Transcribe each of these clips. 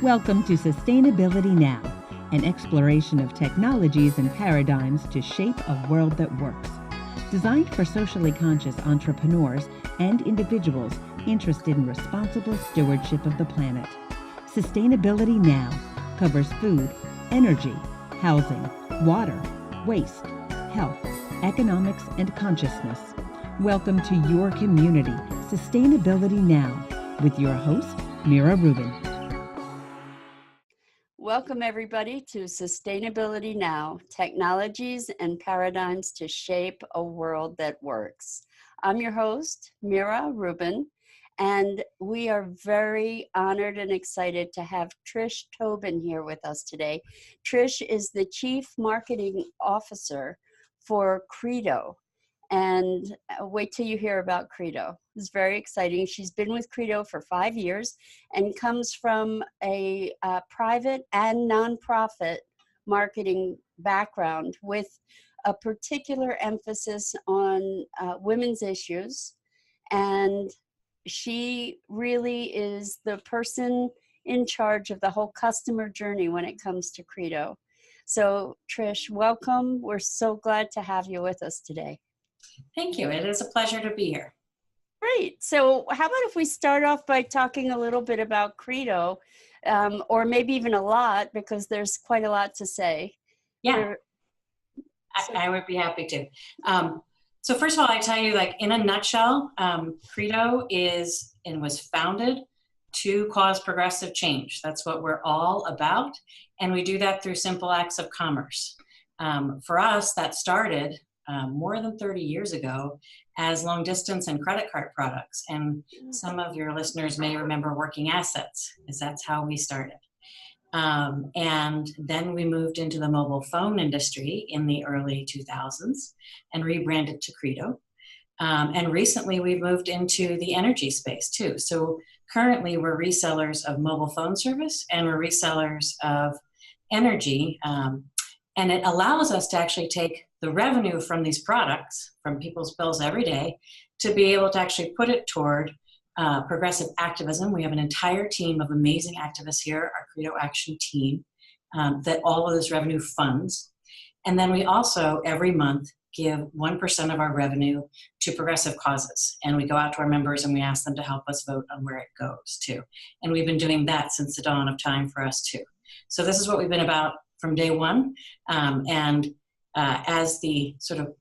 Welcome to Sustainability Now, an exploration of technologies and paradigms to shape a world that works. Designed for socially conscious entrepreneurs and individuals interested in responsible stewardship of the planet. Sustainability Now covers food, energy, housing, water, waste, health, economics, and consciousness. Welcome to your community, Sustainability Now, with your host, Mira Rubin. Welcome, everybody, to Sustainability Now, Technologies and Paradigms to Shape a World That Works. I'm your host, Mira Rubin, and we are very honored and excited to have Trish Tobin here with us today. Trish is the Chief Marketing Officer for Credo. And wait till you hear about Credo. It's very exciting. She's been with Credo for 5 years and comes from a private and nonprofit marketing background with a particular emphasis on women's issues. And she really is the person in charge of the whole customer journey when it comes to Credo. So Trish, welcome. We're so glad to have you with us today. Thank you. It is a pleasure to be here. Great. So how about if we start off by talking a little bit about Credo, or maybe even a lot, because there's quite a lot to say. Yeah, I would be happy to. So first of all, I tell you, like in a nutshell, Credo is and was founded to cause progressive change. That's what we're all about. And we do that through simple acts of commerce. For us, that started more than 30 years ago as long distance and credit card products. And some of your listeners may remember working assets, because that's how we started. And then we moved into the mobile phone industry in the early 2000s and rebranded to Credo. And recently we've moved into the energy space too. So currently we're resellers of mobile phone service and we're resellers of energy. And it allows us to actually take the revenue from these products, from people's bills every day, to be able to actually put it toward progressive activism. We have an entire team of amazing activists here, our Credo Action team, that all of this revenue funds. And then we also, every month, give 1% of our revenue to progressive causes. And we go out to our members and we ask them to help us vote on where it goes to. And we've been doing that since the dawn of time for us too. So this is what we've been about from day one. As the sort of,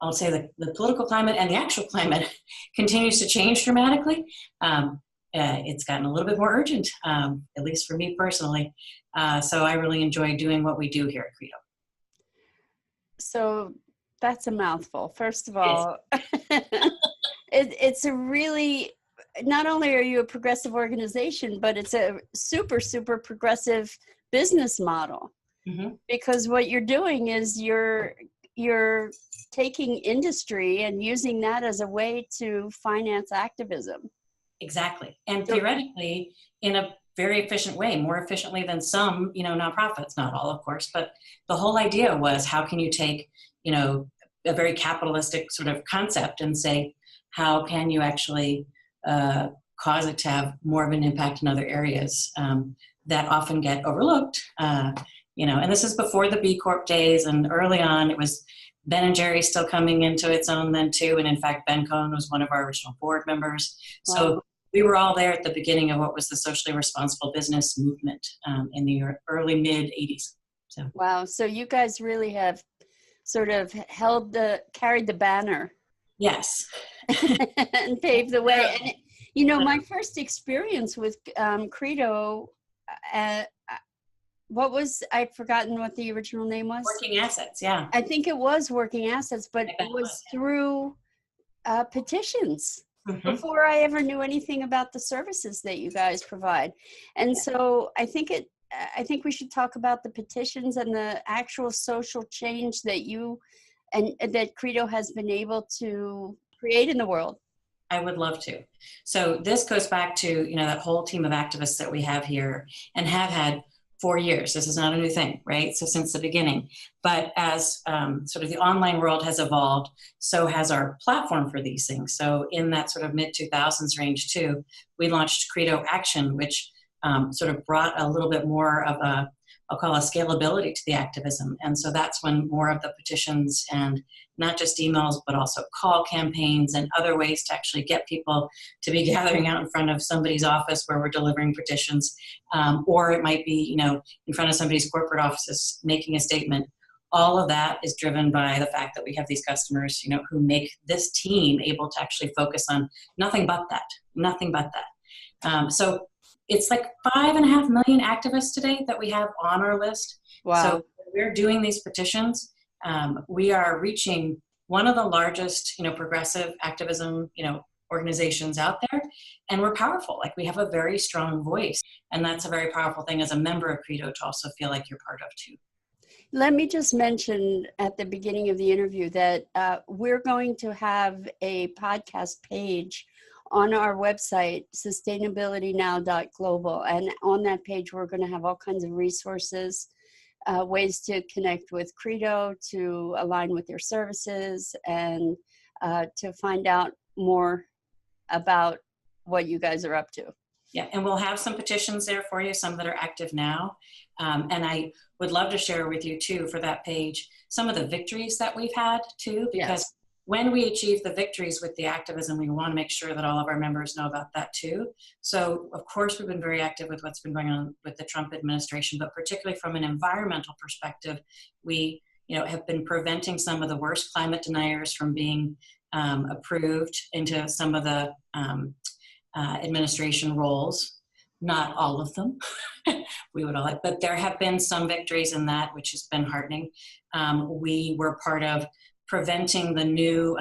I'll say the political climate and the actual climate continues to change dramatically, it's gotten a little bit more urgent, at least for me personally. So I really enjoy doing what we do here at Credo. So that's a mouthful. First of all, it's a really, not only are you a progressive organization, but it's a super, super progressive business model. Mm-hmm. Because what you're doing is you're taking industry and using that as a way to finance activism. Exactly. And theoretically, in a very efficient way, more efficiently than some, nonprofits, not all, of course, but the whole idea was, how can you take, a very capitalistic sort of concept and say, how can you actually cause it to have more of an impact in other areas that often get overlooked? And this is before the B Corp days, and early on it was Ben & Jerry's still coming into its own then too. And in fact, Ben Cohen was one of our original board members. Wow. So we were all there at the beginning of what was the socially responsible business movement in the early mid 80s. So. Wow. So you guys really have sort of carried the banner. Yes. And paved the way. And, my first experience with Credo, I'd forgotten what the original name was. Working Assets, yeah. I think it was Working Assets, but it was through petitions before I ever knew anything about the services that you guys provide. And so I think we should talk about the petitions and the actual social change that that Credo has been able to create in the world. I would love to. So this goes back to, that whole team of activists that we have here and have had 4 years. This is not a new thing, right? So since the beginning. But as sort of the online world has evolved, so has our platform for these things. So in that sort of mid-2000s range too, we launched Credo Action, which sort of brought a little bit more of a, I'll call a scalability to the activism. And so that's when more of the petitions and not just emails, but also call campaigns and other ways to actually get people to be gathering out in front of somebody's office where we're delivering petitions. Or it might be, in front of somebody's corporate offices making a statement. All of that is driven by the fact that we have these customers, who make this team able to actually focus on nothing but that. So it's like 5.5 million activists today that we have on our list. Wow. So we're doing these petitions. We are reaching one of the largest, progressive activism, organizations out there, and we're powerful. Like, we have a very strong voice, and that's a very powerful thing as a member of Credo to also feel like you're part of too. Let me just mention at the beginning of the interview that we're going to have a podcast page on our website, sustainabilitynow.global. And on that page, we're going to have all kinds of resources, ways to connect with Credo, to align with their services, and to find out more about what you guys are up to. Yeah, and we'll have some petitions there for you, some that are active now. And I would love to share with you too, for that page, some of the victories that we've had too, because Yes. When we achieve the victories with the activism, we want to make sure that all of our members know about that too. So of course, we've been very active with what's been going on with the Trump administration, but particularly from an environmental perspective, we have been preventing some of the worst climate deniers from being approved into some of the administration roles. Not all of them, we would all like, but there have been some victories in that, which has been heartening. We were part of preventing the new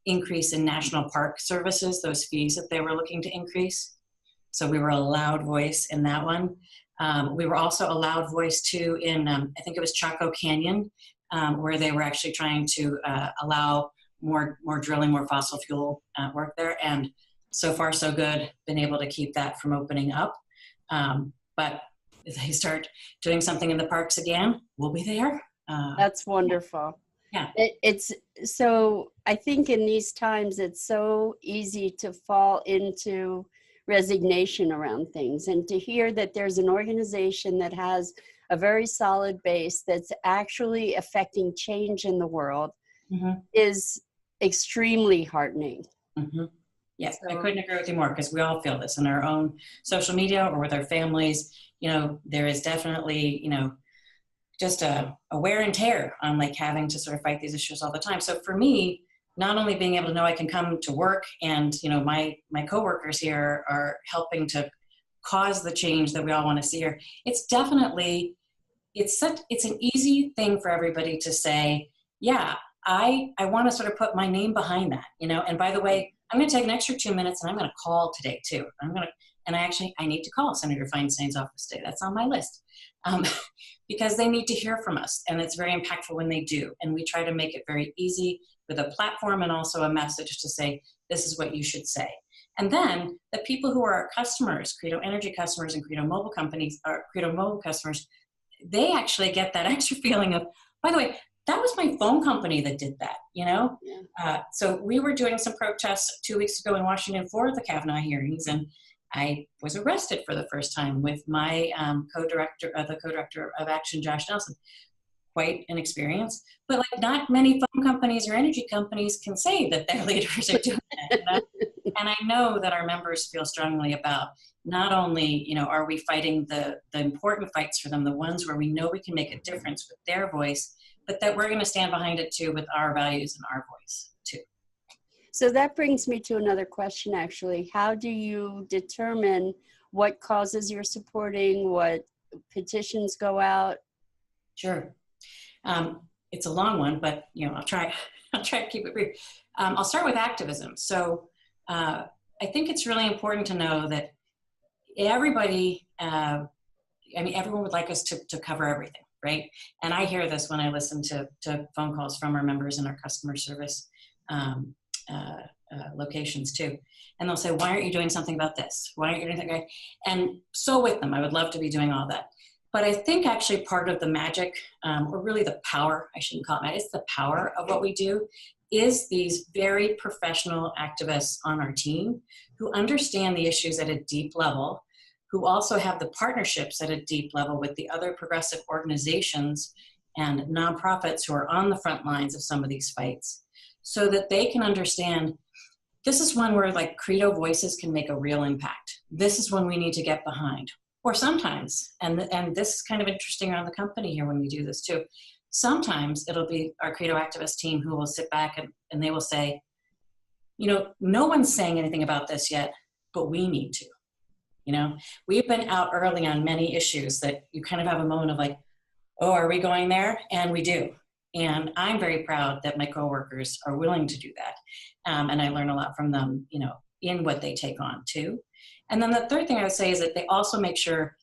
increase in national park services, those fees that they were looking to increase. So we were a loud voice in that one. We were also a loud voice too in, I think it was Chaco Canyon, where they were actually trying to allow more drilling, more fossil fuel work there. And so far so good, been able to keep that from opening up. But if they start doing something in the parks again, we'll be there. That's wonderful. Yeah. It's so, I think in these times, it's so easy to fall into resignation around things, and to hear that there's an organization that has a very solid base that's actually affecting change in the world is extremely heartening. Yes, I couldn't agree with you more, because we all feel this in our own social media or with our families. There is definitely, just a wear and tear on like having to sort of fight these issues all the time. So for me, not only being able to know I can come to work and, my coworkers here are helping to cause the change that we all want to see here. It's definitely, it's an easy thing for everybody to say, yeah, I want to sort of put my name behind that, and by the way, I'm going to take an extra 2 minutes and I'm going to call today too. I need to call Senator Feinstein's office today. That's on my list. Because they need to hear from us, and it's very impactful when they do. And we try to make it very easy with a platform and also a message to say, this is what you should say. And then the people who are our customers, Credo Energy customers and Credo Mobile companies, or Credo Mobile customers, they actually get that extra feeling of, by the way, that was my phone company that did that, Yeah. So we were doing some protests 2 weeks ago in Washington for the Kavanaugh hearings, and I was arrested for the first time with my co-director of Action, Josh Nelson. Quite an experience, but like not many phone companies or energy companies can say that their leaders are doing it. And I know that our members feel strongly about not only, are we fighting the important fights for them, the ones where we know we can make a difference with their voice, but that we're going to stand behind it too with our values and our voice too. So that brings me to another question, actually. How do you determine what causes you're supporting, what petitions go out? Sure. It's a long one, but I'll try to keep it brief. I'll start with activism. So I think it's really important to know that everybody, everyone would like us to cover everything, right? And I hear this when I listen to phone calls from our members in our customer service locations too. And they'll say, why aren't you doing something about this? Why aren't you doing that? And so with them, I would love to be doing all that. But I think actually part of the magic, or really the power, I shouldn't call it magic, it's the power of what we do, is these very professional activists on our team who understand the issues at a deep level, who also have the partnerships at a deep level with the other progressive organizations and nonprofits who are on the front lines of some of these fights, so that they can understand this is one where like Credo voices can make a real impact. This is one we need to get behind. Or sometimes, and this is kind of interesting around the company here when we do this too, sometimes it'll be our Credo activist team who will sit back and they will say, you know, no one's saying anything about this yet, but we need to. You know, we've been out early on many issues that you kind of have a moment of like, oh, are we going there? And we do. And I'm very proud that my coworkers are willing to do that. And I learn a lot from them, you know, in what they take on too. And then the third thing I would say is that they also make sure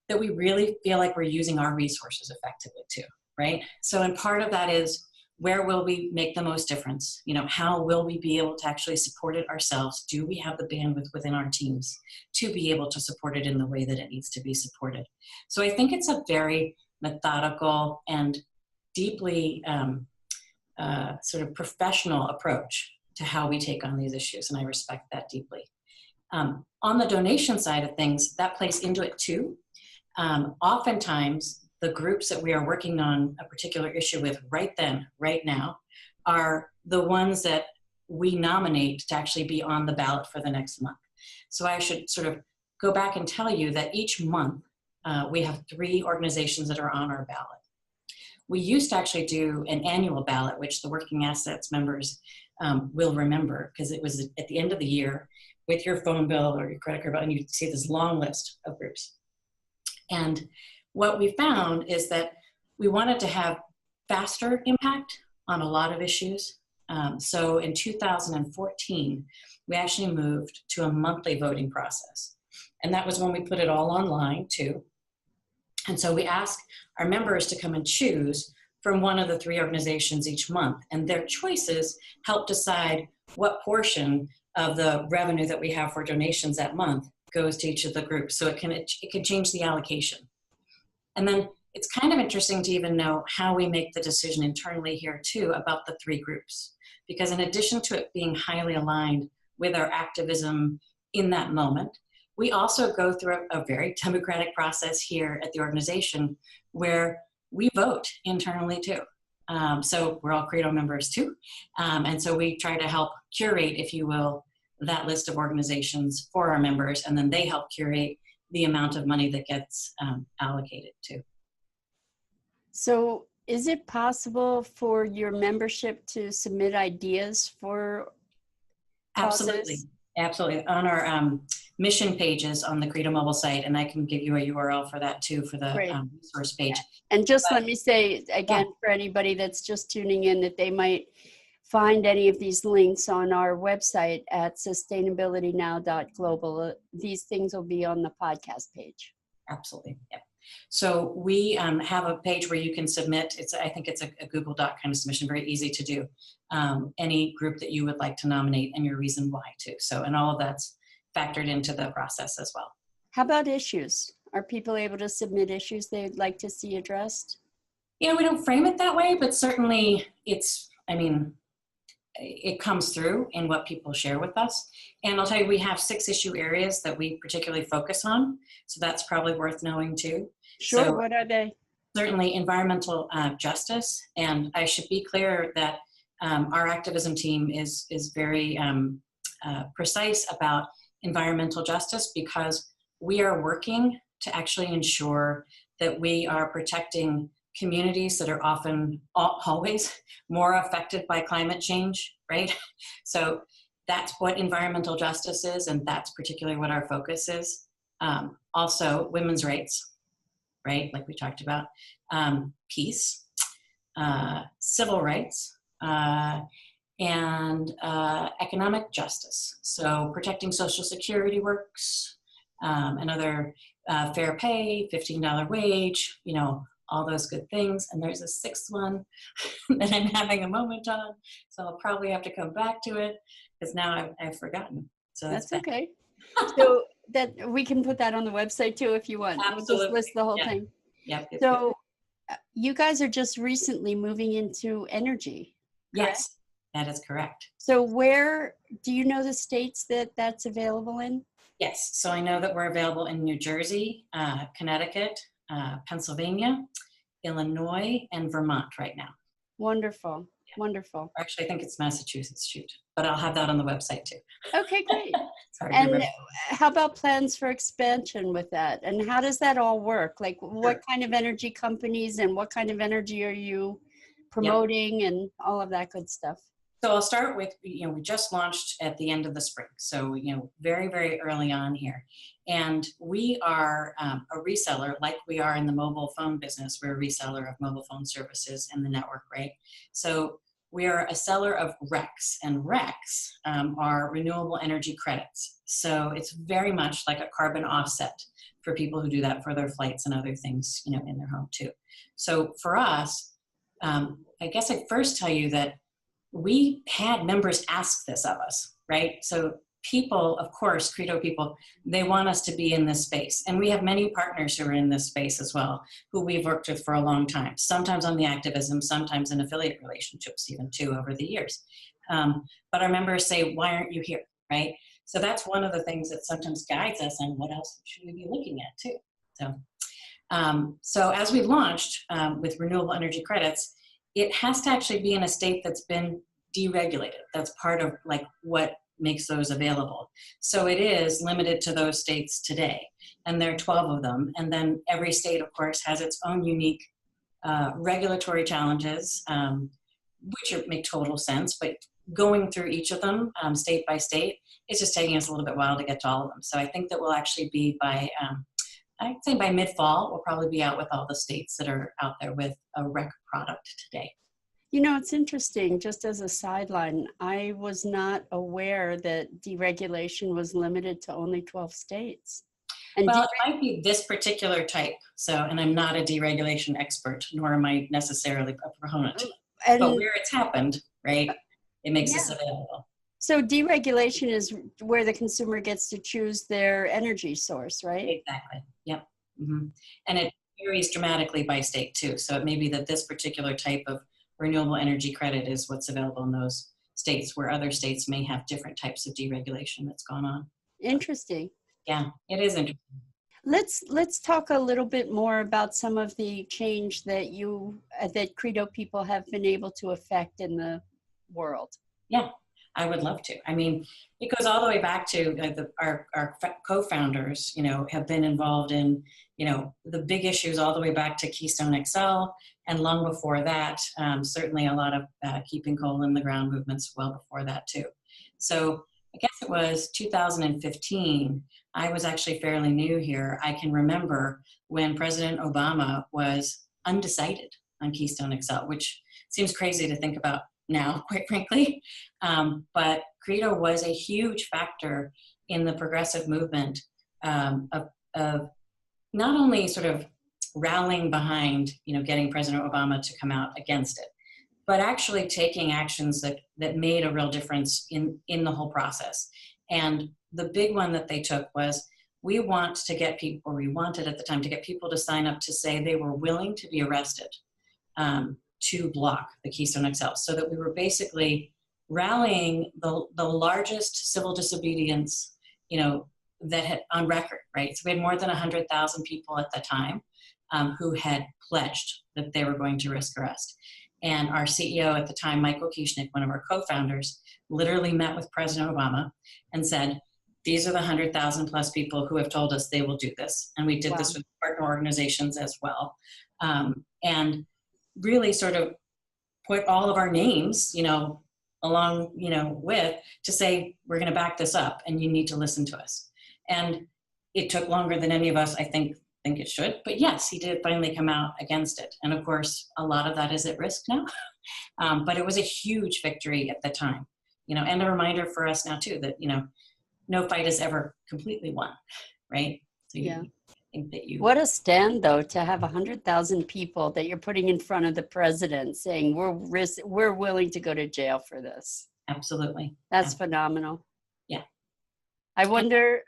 that we really feel like we're using our resources effectively too, right? So, and part of that is, where will we make the most difference? You know, how will we be able to actually support it ourselves? Do we have the bandwidth within our teams to be able to support it in the way that it needs to be supported? So I think it's a very methodical and deeply sort of professional approach to how we take on these issues, and I respect that deeply. On the donation side of things, that plays into it too. Oftentimes, the groups that we are working on a particular issue with right then, right now, are the ones that we nominate to actually be on the ballot for the next month. So I should sort of go back and tell you that each month we have 3 organizations that are on our ballot. We used to actually do an annual ballot, which the Working Assets members will remember, because it was at the end of the year with your phone bill or your credit card bill, and you see this long list of groups. And what we found is that we wanted to have faster impact on a lot of issues. So in 2014, we actually moved to a monthly voting process. And that was when we put it all online too. And so we asked our members to come and choose from one of the 3 organizations each month. And their choices help decide what portion of the revenue that we have for donations that month goes to each of the groups. So it can change the allocation. And then it's kind of interesting to even know how we make the decision internally here too about the 3 groups. Because in addition to it being highly aligned with our activism in that moment, we also go through a very democratic process here at the organization where we vote internally too. So we're all Credo members too. And so we try to help curate, if you will, that list of organizations for our members, and then they help curate the amount of money that gets allocated to. So is it possible for your membership to submit ideas for causes? Absolutely. Absolutely. On our mission pages on the Credo mobile site, and I can give you a URL for that too, for the resource page. And just let me say again, for anybody that's just tuning in, that they might find any of these links on our website at sustainabilitynow.global. These things will be on the podcast page. Absolutely. Yeah. So we have a page where you can submit. I think it's a Google Doc kind of submission, very easy to do. Any group that you would like to nominate and your reason why too. So, and all of that's factored into the process as well. How about issues? Are people able to submit issues they'd like to see addressed? You know, we don't frame it that way, but certainly it comes through in what people share with us. And I'll tell you, we have 6 issue areas that we particularly focus on. So that's probably worth knowing too. Sure, So, what are they? Certainly environmental justice. And I should be clear that our activism team is very precise about environmental justice, because we are working to actually ensure that we are protecting communities that are often always more affected by climate change, right? So that's what environmental justice is, and that's particularly what our focus is. Also, women's rights, right? Like we talked about, peace, civil rights, and economic justice. So protecting Social Security works, and other fair pay, $15 wage, you know, all those good things. And there's a 6th one that I'm having a moment on, so I'll probably have to come back to it because now I've forgotten. So that's okay. So that we can put that on the website too if you want. Absolutely. We'll just list the whole thing. Yep. So you guys are just recently moving into energy. Correct? Yes, that is correct. So where do you know the states that that's available in? Yes. So I know that we're available in New Jersey, Connecticut, Pennsylvania, Illinois, and Vermont right now. Wonderful. Wonderful. Actually, I think it's Massachusetts, shoot. But I'll have that on the website too. Okay, great. Sorry, And how about plans for expansion with that? And how does that all work? Like what kind of energy companies and what kind of energy are you promoting and all of that good stuff? So I'll start with, we just launched at the end of the spring. So, very, very early on here. And we are a reseller, like we are in the mobile phone business. We're a reseller of mobile phone services in the network, right? So we are a seller of RECs, and RECs are renewable energy credits. So it's very much like a carbon offset for people who do that for their flights and other things, in their home too. So for us, I guess I'd first tell you that we had members ask this of us, right? So people, of course, Credo people, they want us to be in this space. And we have many partners who are in this space as well, who we've worked with for a long time, sometimes on the activism, sometimes in affiliate relationships, even too, over the years. But our members say, why aren't you here, right? So that's one of the things that sometimes guides us on what else should we be looking at too. So as we launched with renewable energy credits, it has to actually be in a state that's been deregulated. That's part of what makes those available. So it is limited to those states today, and there are 12 of them. And then every state, of course, has its own unique regulatory challenges, which make total sense, but going through each of them state by state, it's just taking us a little bit while to get to all of them. So I think that we'll actually be I'd say by mid-fall, we'll probably be out with all the states that are out there with a REC product today. It's interesting, just as a sideline, I was not aware that deregulation was limited to only 12 states. And well, it might be this particular type. So, and I'm not a deregulation expert, nor am I necessarily a proponent. But where it's happened, right, it makes us available. So deregulation is where the consumer gets to choose their energy source, right? Exactly. Yep. Mm-hmm. And it varies dramatically by state too. So it may be that this particular type of renewable energy credit is what's available in those states, where other states may have different types of deregulation that's gone on. Interesting. Yeah, it is interesting. Let's talk a little bit more about some of the change that that Credo people have been able to affect in the world. Yeah, I would love to. I mean, it goes all the way back to our co-founders, have been involved in, the big issues all the way back to Keystone XL, and long before that, certainly a lot of keeping coal in the ground movements well before that too. So I guess it was 2015. I was actually fairly new here. I can remember when President Obama was undecided on Keystone XL, which seems crazy to think about now, quite frankly. But Credo was a huge factor in the progressive movement of not only sort of rallying behind, getting President Obama to come out against it, but actually taking actions that made a real difference in the whole process. And the big one that they took was, we wanted at the time to get people to sign up to say they were willing to be arrested to block the Keystone XL, so that we were basically rallying the largest civil disobedience, that had on record, right? So we had more than 100,000 people at the time who had pledged that they were going to risk arrest. And our CEO at the time, Michael Kieschnick, one of our co-founders, literally met with President Obama and said, these are the 100,000 plus people who have told us they will do this. And we did this with partner organizations as well. And really sort of put all of our names, along, with, to say, we're going to back this up and you need to listen to us. And it took longer than any of us, I think it should, but yes, he did finally come out against it. And of course, a lot of that is at risk now, but it was a huge victory at the time, and a reminder for us now too, that, no fight is ever completely won, right? So think that what a stand, though, to have 100,000 people that you're putting in front of the president saying we're willing to go to jail for this. Absolutely. That's phenomenal. Yeah. I wonder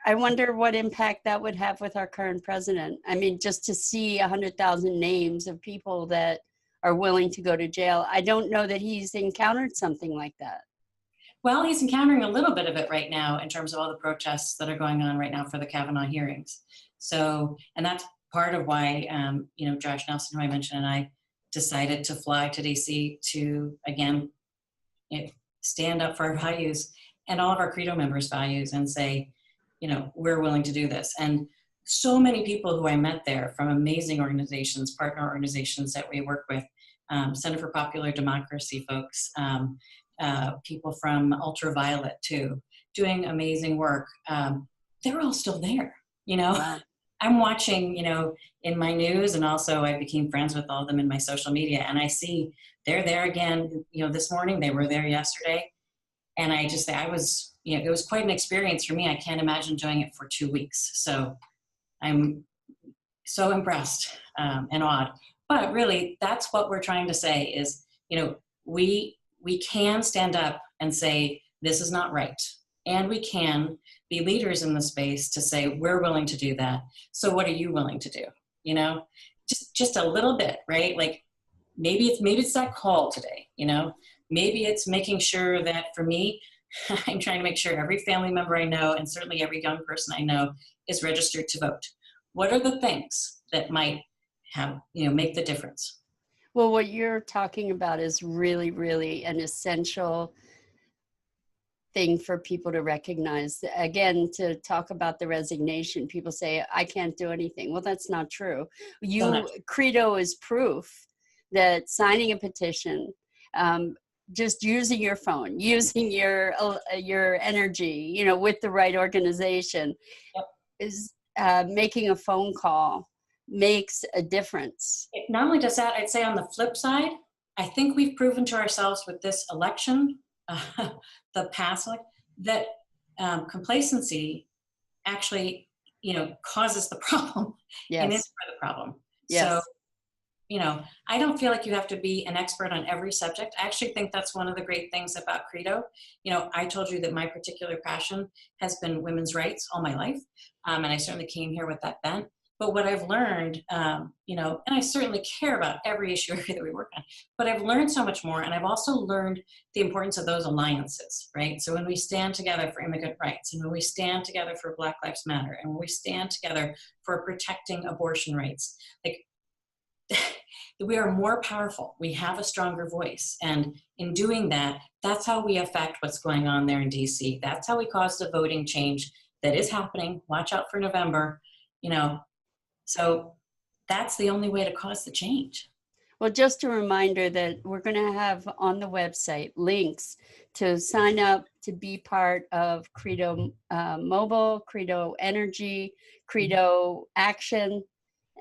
what impact that would have with our current president. I mean, just to see 100,000 names of people that are willing to go to jail. I don't know that he's encountered something like that. Well, he's encountering a little bit of it right now in terms of all the protests that are going on right now for the Kavanaugh hearings. So, and that's part of why, Josh Nelson, who I mentioned, and I decided to fly to DC to, again, stand up for our values and all of our Credo members' values and say, we're willing to do this. And so many people who I met there from amazing organizations, partner organizations that we work with, Center for Popular Democracy folks, people from Ultraviolet too, doing amazing work. They're all still there, Wow. I'm watching, in my news, and also I became friends with all of them in my social media, and I see they're there again, this morning, they were there yesterday. And I just say, it was quite an experience for me. I can't imagine doing it for 2 weeks. So I'm so impressed and awed. But really, that's what we're trying to say is, we can stand up and say, this is not right. And we can be leaders in the space to say, we're willing to do that. So what are you willing to do? Just a little bit, right? Like maybe it's that call today, maybe it's making sure that for me, I'm trying to make sure every family member I know, and certainly every young person I know, is registered to vote. What are the things that might have, make the difference? Well, what you're talking about is really, really an essential thing for people to recognize. Again, to talk about the resignation, people say, I can't do anything. Well, that's not true. Credo is proof that signing a petition, just using your phone, using your energy, with the right organization, yep. is making a phone call makes a difference. It not only does that, I'd say on the flip side, I think we've proven to ourselves with this election, the past, that complacency actually, causes the problem. Yes. And is part of the problem. Yes. So, I don't feel like you have to be an expert on every subject. I actually think that's one of the great things about Credo. I told you that my particular passion has been women's rights all my life. And I certainly came here with that bent. But what I've learned, and I certainly care about every issue that we work on, but I've learned so much more. And I've also learned the importance of those alliances, right? So when we stand together for immigrant rights, and when we stand together for Black Lives Matter, and when we stand together for protecting abortion rights, we are more powerful. We have a stronger voice. And in doing that, that's how we affect what's going on there in DC. That's how we cause the voting change that is happening. Watch out for November, So that's the only way to cause the change. Well, just a reminder that we're going to have on the website links to sign up to be part of Credo Mobile, Credo Energy, Credo Action.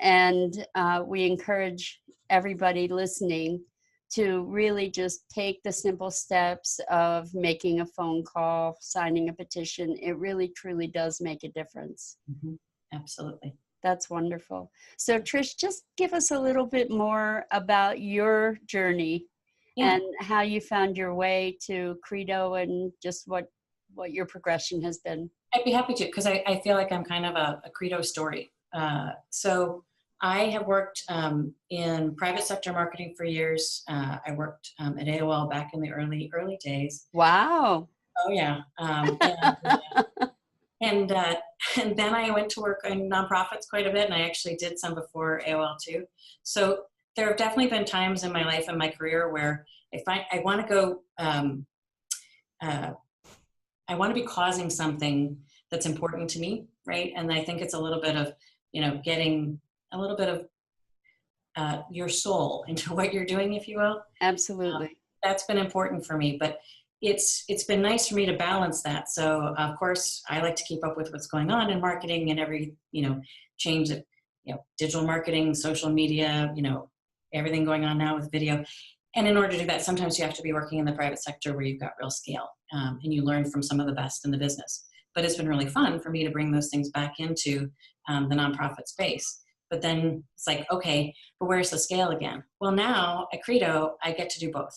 And we encourage everybody listening to really just take the simple steps of making a phone call, signing a petition. It really, truly does make a difference. Mm-hmm. Absolutely. That's wonderful. So Trish, just give us a little bit more about your journey and how you found your way to Credo and just what your progression has been. I'd be happy to, because I feel like I'm kind of a Credo story. So I have worked in private sector marketing for years. I worked at AOL back in the early days. Wow. Oh yeah. And then I went to work in nonprofits quite a bit, and I actually did some before AOL too. So there have definitely been times in my life and my career where I want to go, I want to be causing something that's important to me, right? And I think it's a little bit of, getting a little bit of your soul into what you're doing, if you will. Absolutely. That's been important for me, but it's been nice for me to balance that. So of course I like to keep up with what's going on in marketing and every, change of, digital marketing, social media, everything going on now with video. And in order to do that, sometimes you have to be working in the private sector where you've got real scale and you learn from some of the best in the business. But it's been really fun for me to bring those things back into the nonprofit space. But then it's like, okay, but where's the scale again? Well, now at Credo, I get to do both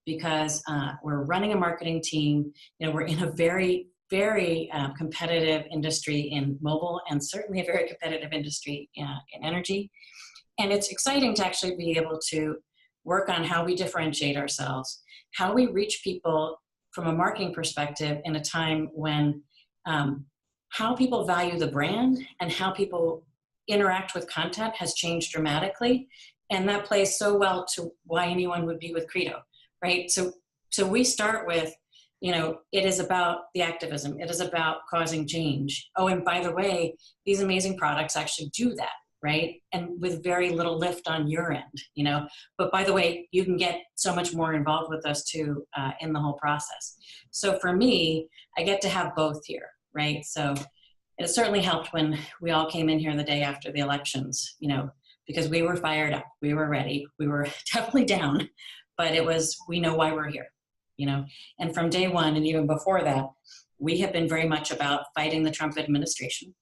because we're running a marketing team. We're in a very, very competitive industry in mobile and certainly a very competitive industry in energy. And it's exciting to actually be able to work on how we differentiate ourselves, how we reach people from a marketing perspective in a time when how people value the brand and how people interact with content has changed dramatically. And that plays so well to why anyone would be with Credo, right? So we start with, it is about the activism. It is about causing change. Oh, and by the way, these amazing products actually do that, right? And with very little lift on your end, But by the way, you can get so much more involved with us too in the whole process. So for me, I get to have both here, right? So it certainly helped when we all came in here the day after the elections, because we were fired up, we were ready, we were definitely down, but we know why we're here, And from day one, and even before that, we have been very much about fighting the Trump administration.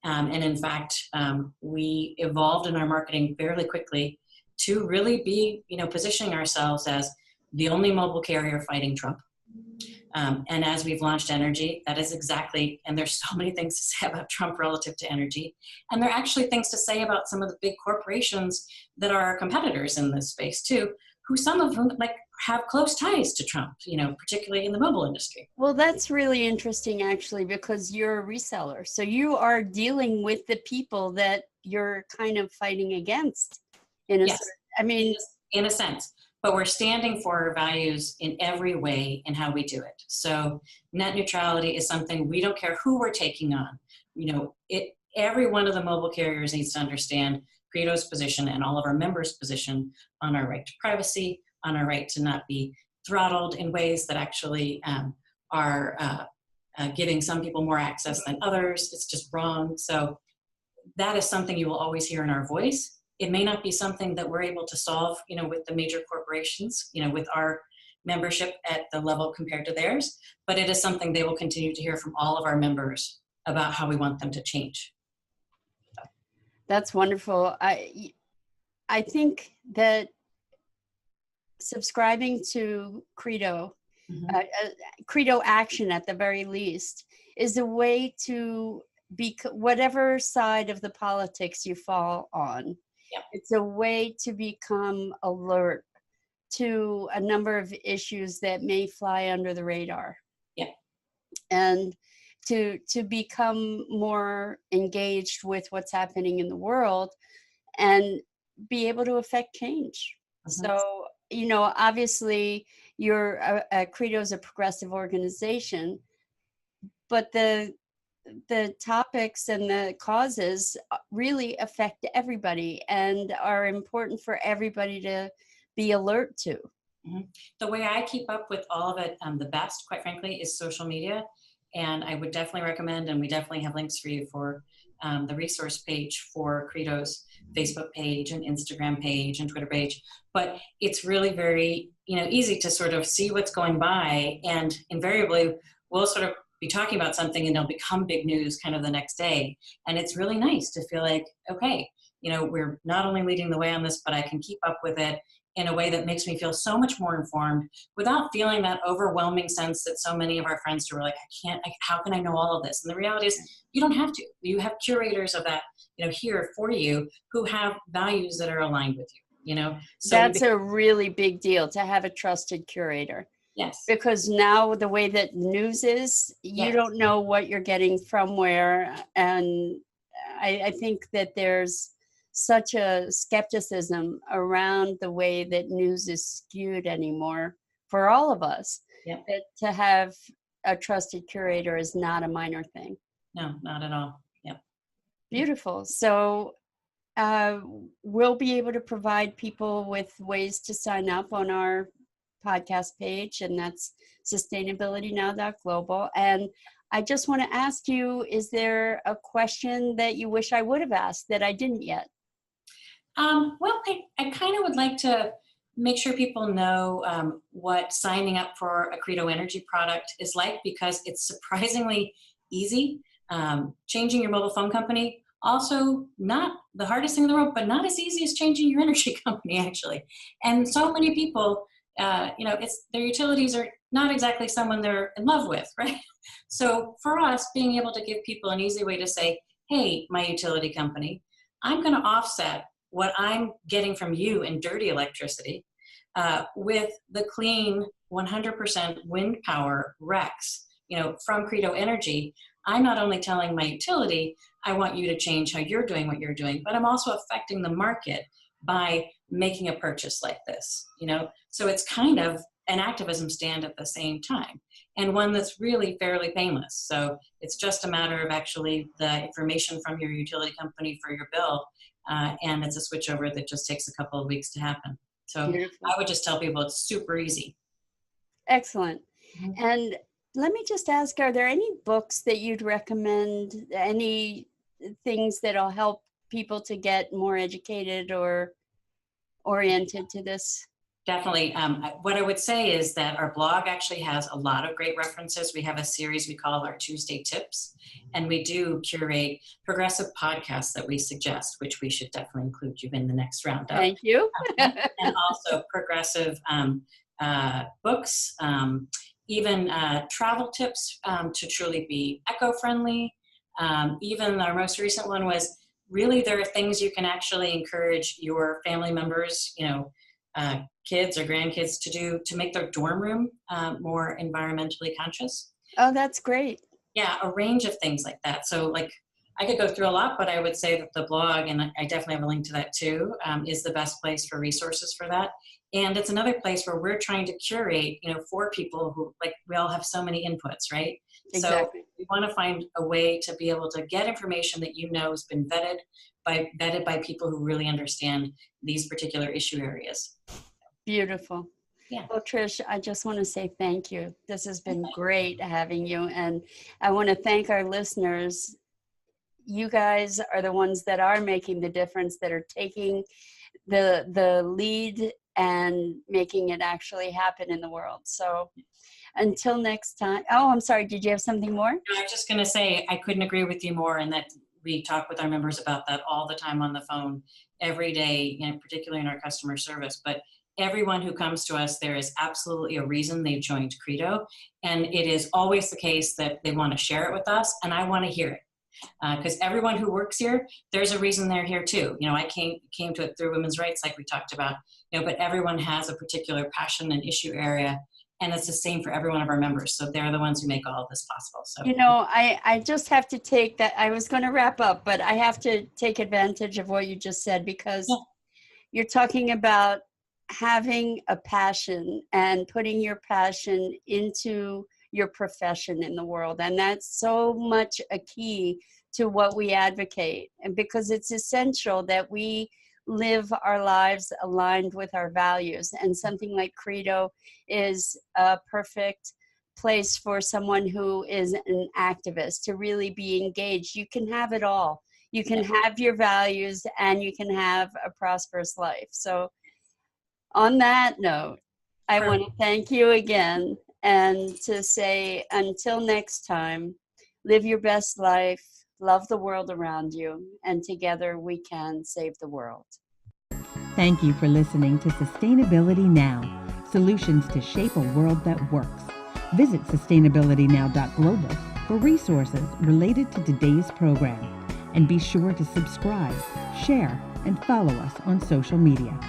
And in fact, we evolved in our marketing fairly quickly to really be, positioning ourselves as the only mobile carrier fighting Trump. And as we've launched energy, that is exactly, and there's so many things to say about Trump relative to energy. And there are actually things to say about some of the big corporations that are our competitors in this space too, who some of them have close ties to Trump, particularly in the mobile industry. Well, that's really interesting actually, because you're a reseller. So you are dealing with the people that you're kind of fighting against in a sense. But we're standing for our values in every way in how we do it. So net neutrality is something we don't care who we're taking on. Every one of the mobile carriers needs to understand Credo's position and all of our members' position on our right to privacy, on our right to not be throttled in ways that actually are giving some people more access than others. It's just wrong. So that is something you will always hear in our voice. It may not be something that we're able to solve, with the major corporations, with our membership at the level compared to theirs, but it is something they will continue to hear from all of our members about how we want them to change. That's wonderful. I think that subscribing to Credo, Credo action at the very least, is a way to be whatever side of the politics you fall on. Yep. It's a way to become alert to a number of issues that may fly under the radar. Yep. And to become more engaged with what's happening in the world and be able to affect change. So, obviously Credo is a progressive organization, but the topics and the causes really affect everybody and are important for everybody to be alert to. Mm-hmm. The way I keep up with all of it the best, quite frankly, is social media. And I would definitely recommend, and we definitely have links for you for the resource page for Credo's Facebook page and Instagram page and Twitter page. But it's really very, easy to sort of see what's going by, and invariably we'll sort of be talking about something and it'll become big news kind of the next day. And it's really nice to feel like, okay, we're not only leading the way on this, but I can keep up with it in a way that makes me feel so much more informed without feeling that overwhelming sense that so many of our friends do. We're like, how can I know all of this? And the reality is you don't have to. You have curators of that, here for you who have values that are aligned with you, So that's a really big deal to have a trusted curator. Yes. Because now the way that news is, you don't know what you're getting from where. And I think that there's such a skepticism around the way that news is skewed anymore for all of us. Yep. That to have a trusted curator is not a minor thing. No, not at all. Yep. Beautiful. So we'll be able to provide people with ways to sign up on our podcast page, and that's sustainabilitynow.global. And I just want to ask you, is there a question that you wish I would have asked that I didn't yet? Well, I kind of would like to make sure people know what signing up for a Credo Energy product is like, because it's surprisingly easy. Changing your mobile phone company, also not the hardest thing in the world, but not as easy as changing your energy company, actually. And so many people, their utilities are not exactly someone they're in love with, right? So for us, being able to give people an easy way to say, hey, my utility company, I'm going to offset what I'm getting from you in dirty electricity with the clean 100% wind power RECs, from Credo Energy, I'm not only telling my utility, I want you to change how you're doing what you're doing, but I'm also affecting the market by making a purchase like this, So it's kind of an activism stand at the same time, and one that's really fairly painless. So it's just a matter of actually the information from your utility company for your bill, and it's a switchover that just takes a couple of weeks to happen. So Beautiful. I would just tell people it's super easy. Excellent. And let me just ask, are there any books that you'd recommend, any things that'll help people to get more educated or oriented to this? Definitely. What I would say is that our blog actually has a lot of great references. We have a series we call our Tuesday Tips, and we do curate progressive podcasts that we suggest, which we should definitely include you in the next roundup. Thank you. And also progressive books, even travel tips to truly be eco-friendly. Even our most recent one was really there are things you can actually encourage your family members, kids or grandkids to do to make their dorm room more environmentally conscious. Oh, that's great. Yeah, a range of things like that. So I could go through a lot, but I would say that the blog, and I definitely have a link to that too, is the best place for resources for that. And it's another place where we're trying to curate, for people who, we all have so many inputs, right? Exactly. So we want to find a way to be able to get information that has been vetted by people who really understand these particular issue areas. Beautiful. Yeah. Well, Trish, I just want to say thank you. This has been great having you. And I want to thank our listeners. You guys are the ones that are making the difference, that are taking the lead and making it actually happen in the world. So until next time. Oh, I'm sorry. Did you have something more? No, I was just going to say, I couldn't agree with you more, and that we talk with our members about that all the time on the phone every day, particularly in our customer service. But everyone who comes to us, there is absolutely a reason they've joined Credo. And it is always the case that they want to share it with us, and I want to hear it. Because everyone who works here, there's a reason they're here too. I came to it through women's rights, like we talked about, but everyone has a particular passion and issue area, and it's the same for every one of our members. So they're the ones who make all of this possible. So, I just have to take that. I was going to wrap up, but I have to take advantage of what you just said, because you're talking about having a passion and putting your passion into your profession in the world. And that's so much a key to what we advocate. And because it's essential that we live our lives aligned with our values. And something like Credo is a perfect place for someone who is an activist to really be engaged. You can have it all. You can have your values and you can have a prosperous life. So on that note, I want to thank you again, and to say until next time, live your best life, love the world around you, and together we can save the world. Thank you for listening to Sustainability Now, solutions to shape a world that works. Visit sustainabilitynow.global for resources related to today's program, and be sure to subscribe, share, and follow us on social media.